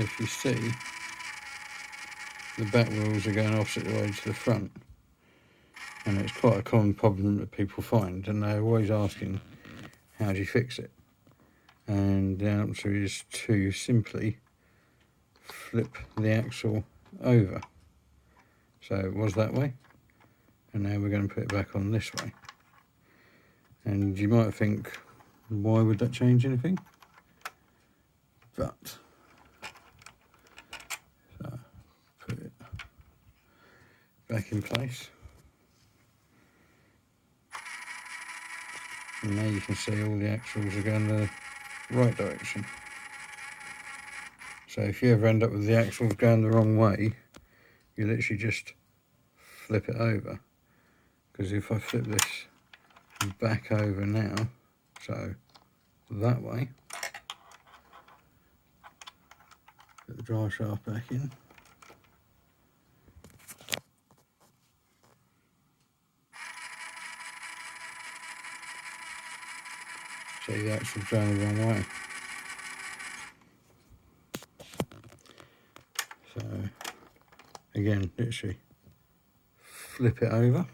if you see, the back wheels are going opposite the way to the front, and it's quite a common problem that people find, and they're always asking, how do you fix it? And the answer is to simply flip the axle over. So it was that way, and now we're going to put it back on this way. And you might think, why would that change anything? But so put it back in place, and now you can see all the axles are going the right direction. So if you ever end up with the axles going the wrong way, you literally just flip it over. Because if I flip this back over now, so that way, put the drive shaft back in, so the axle's going the wrong way. So again, literally flip it over,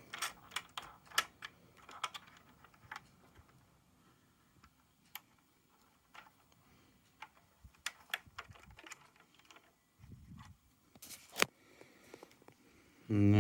and